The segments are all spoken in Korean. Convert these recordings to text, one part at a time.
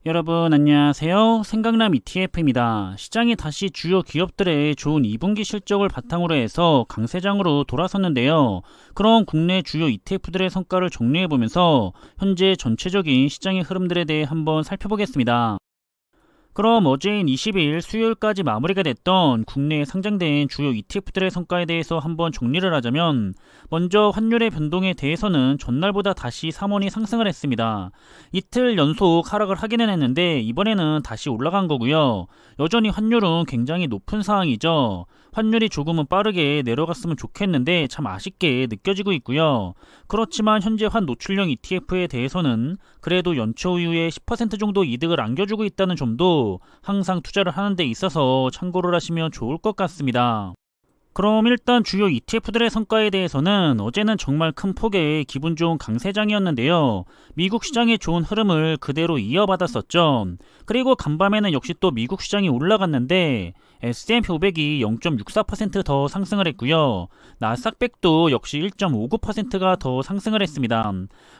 여러분 안녕하세요. 생강남 ETF입니다. 시장이 다시 주요 기업들의 좋은 2분기 실적을 바탕으로 해서 강세장으로 돌아섰는데요. 그런 국내 주요 ETF들의 성과를 정리해보면서 현재 전체적인 시장의 흐름들에 대해 한번 살펴보겠습니다. 그럼 어제인 20일 수요일까지 마무리가 됐던 국내에 상장된 주요 ETF들의 성과에 대해서 한번 정리를 하자면, 먼저 환율의 변동에 대해서는 전날보다 다시 3원이 상승을 했습니다. 이틀 연속 하락을 하기는 했는데 이번에는 다시 올라간 거고요. 여전히 환율은 굉장히 높은 상황이죠. 환율이 조금은 빠르게 내려갔으면 좋겠는데 참 아쉽게 느껴지고 있고요. 그렇지만 현재 환 노출형 ETF에 대해서는 그래도 연초 이후에 10% 정도 이득을 안겨주고 있다는 점도 항상 투자를 하는 데 있어서 참고를 하시면 좋을 것 같습니다. 그럼 일단 주요 ETF들의 성과에 대해서는 어제는 정말 큰 폭의 기분 좋은 강세장이었는데요. 미국 시장의 좋은 흐름을 그대로 이어받았었죠. 그리고 간밤에는 역시 또 미국 시장이 올라갔는데 S&P 500이 0.64%더 상승을 했고요. 나스닥백도 역시 1.59%가 더 상승을 했습니다.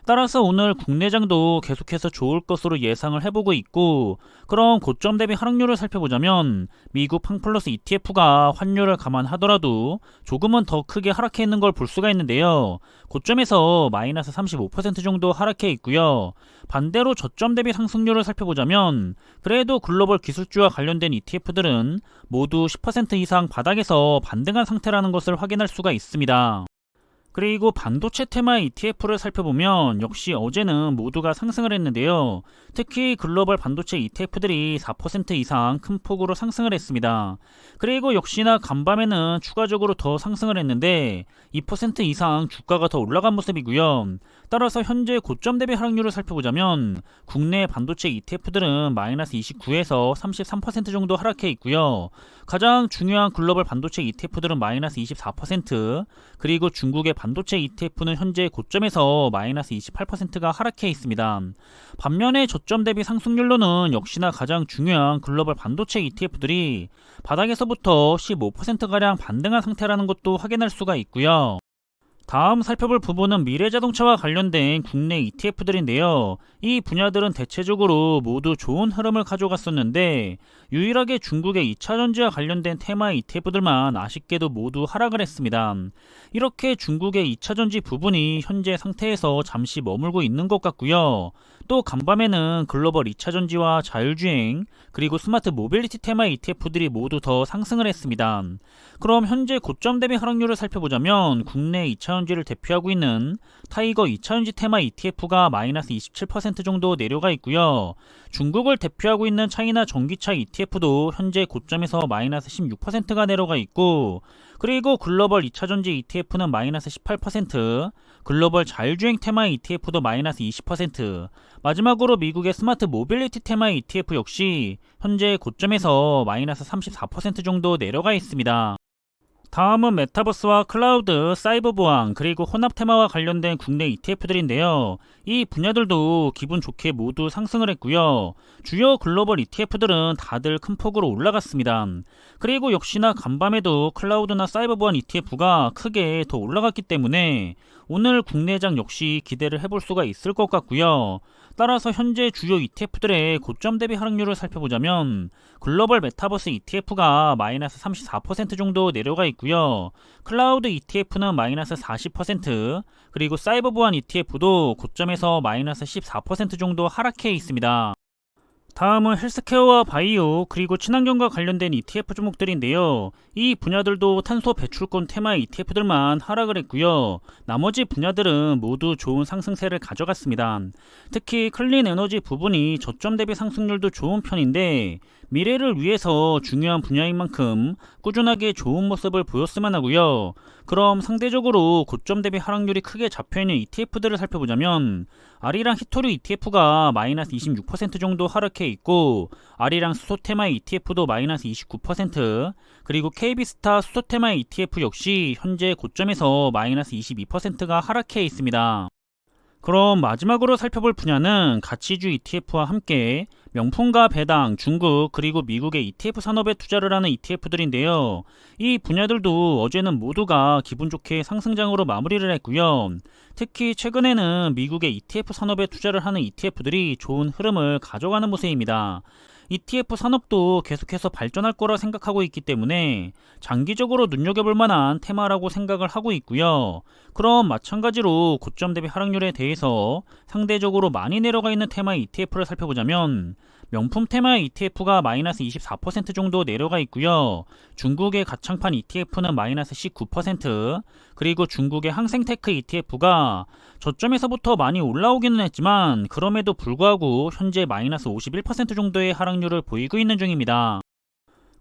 따라서 오늘 국내장도 계속해서 좋을 것으로 예상을 해보고 있고, 그럼 고점 대비 하락률을 살펴보자면 미국 항플러스 ETF가 환율을 감안하더라도 조금은 더 크게 하락해 있는 걸 볼 수가 있는데요. 고점에서 마이너스 35% 정도 하락해 있고요. 반대로 저점 대비 상승률을 살펴보자면 그래도 글로벌 기술주와 관련된 ETF들은 모두 10% 이상 바닥에서 반등한 상태라는 것을 확인할 수가 있습니다. 그리고 반도체 테마 ETF를 살펴보면 역시 어제는 모두가 상승을 했는데요. 특히 글로벌 반도체 ETF들이 4% 이상 큰 폭으로 상승을 했습니다. 그리고 역시나 간밤에는 추가적으로 더 상승을 했는데 2% 이상 주가가 더 올라간 모습이고요. 따라서 현재 고점 대비 하락률을 살펴보자면 국내 반도체 ETF들은 마이너스 29에서 33% 정도 하락해 있고요. 가장 중요한 글로벌 반도체 ETF들은 마이너스 24%, 그리고 중국의 반도체 ETF는 현재 고점에서 마이너스 28%가 하락해 있습니다. 반면에 저점 대비 상승률로는 역시나 가장 중요한 글로벌 반도체 ETF들이 바닥에서부터 15%가량 반등한 상태라는 것도 확인할 수가 있고요. 다음 살펴볼 부분은 미래자동차와 관련된 국내 ETF들인데요. 이 분야들은 대체적으로 모두 좋은 흐름을 가져갔었는데 유일하게 중국의 2차전지와 관련된 테마 ETF들만 아쉽게도 모두 하락을 했습니다. 이렇게 중국의 2차전지 부분이 현재 상태에서 잠시 머물고 있는 것 같고요. 또 간밤에는 글로벌 2차전지와 자율주행, 그리고 스마트 모빌리티 테마 ETF들이 모두 더 상승을 했습니다. 그럼 현재 고점 대비 하락률을 살펴보자면 국내 2차전지를 대표하고 있는 타이거 2차전지 테마 ETF가 마이너스 27% 정도 내려가 있고요. 중국을 대표하고 있는 차이나 전기차 ETF도 현재 고점에서 마이너스 16%가 내려가 있고, 그리고 글로벌 2차전지 ETF는 마이너스 18%, 글로벌 자율주행 테마 ETF도 마이너스 20%, 마지막으로 미국의 스마트 모빌리티 테마 ETF 역시 현재 고점에서 마이너스 34% 정도 내려가 있습니다. 다음은 메타버스와 클라우드, 사이버 보안, 그리고 혼합 테마와 관련된 국내 ETF들인데요. 이 분야들도 기분 좋게 모두 상승을 했고요. 주요 글로벌 ETF들은 다들 큰 폭으로 올라갔습니다. 그리고 역시나 간밤에도 클라우드나 사이버 보안 ETF가 크게 더 올라갔기 때문에 오늘 국내장 역시 기대를 해볼 수가 있을 것 같고요. 따라서 현재 주요 ETF들의 고점 대비 하락률을 살펴보자면 글로벌 메타버스 ETF가 마이너스 34% 정도 내려가 있고요. 클라우드 ETF는 마이너스 40%, 그리고 사이버 보안 ETF도 고점에서 마이너스 14% 정도 하락해 있습니다. 다음은 헬스케어와 바이오, 그리고 친환경과 관련된 ETF 종목들인데요. 이 분야들도 탄소 배출권 테마 ETF들만 하락을 했고요. 나머지 분야들은 모두 좋은 상승세를 가져갔습니다. 특히 클린 에너지 부분이 저점 대비 상승률도 좋은 편인데 미래를 위해서 중요한 분야인 만큼 꾸준하게 좋은 모습을 보였으면 하고요. 그럼 상대적으로 고점 대비 하락률이 크게 잡혀있는 ETF들을 살펴보자면 아리랑 히토류 ETF가 마이너스 26% 정도 하락해 있고, 아리랑 수소테마 ETF도 마이너스 29%, 그리고 KB스타 수소테마 ETF 역시 현재 고점에서 마이너스 22%가 하락해 있습니다. 그럼 마지막으로 살펴볼 분야는 가치주 ETF와 함께 명품과 배당, 중국 그리고 미국의 ETF 산업에 투자를 하는 ETF들인데요. 이 분야들도 어제는 모두가 기분 좋게 상승장으로 마무리를 했고요. 특히 최근에는 미국의 ETF 산업에 투자를 하는 ETF들이 좋은 흐름을 가져가는 모습입니다. ETF 산업도 계속해서 발전할 거라 생각하고 있기 때문에 장기적으로 눈여겨볼 만한 테마라고 생각을 하고 있고요. 그럼 마찬가지로 고점 대비 하락률에 대해서 상대적으로 많이 내려가 있는 테마 ETF를 살펴보자면 명품 테마 ETF가 마이너스 24% 정도 내려가 있고요. 중국의 가창판 ETF는 마이너스 19%, 그리고 중국의 항생테크 ETF가 저점에서부터 많이 올라오기는 했지만 그럼에도 불구하고 현재 마이너스 51% 정도의 하락률을 보이고 있는 중입니다.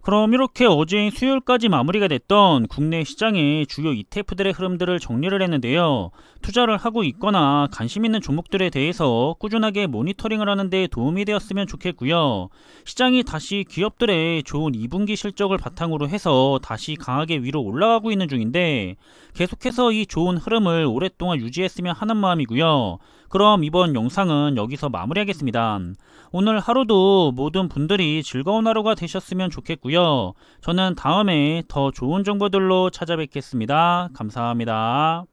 그럼 이렇게 어제 수요일까지 마무리가 됐던 국내 시장의 주요 ETF들의 흐름들을 정리를 했는데요. 투자를 하고 있거나 관심 있는 종목들에 대해서 꾸준하게 모니터링을 하는 데 도움이 되었으면 좋겠고요. 시장이 다시 기업들의 좋은 2분기 실적을 바탕으로 해서 다시 강하게 위로 올라가고 있는 중인데 계속해서 이 좋은 흐름을 오랫동안 유지했으면 하는 마음이고요. 그럼 이번 영상은 여기서 마무리하겠습니다. 오늘 하루도 모든 분들이 즐거운 하루가 되셨으면 좋겠고요. 저는 다음에 더 좋은 정보들로 찾아뵙겠습니다. 감사합니다.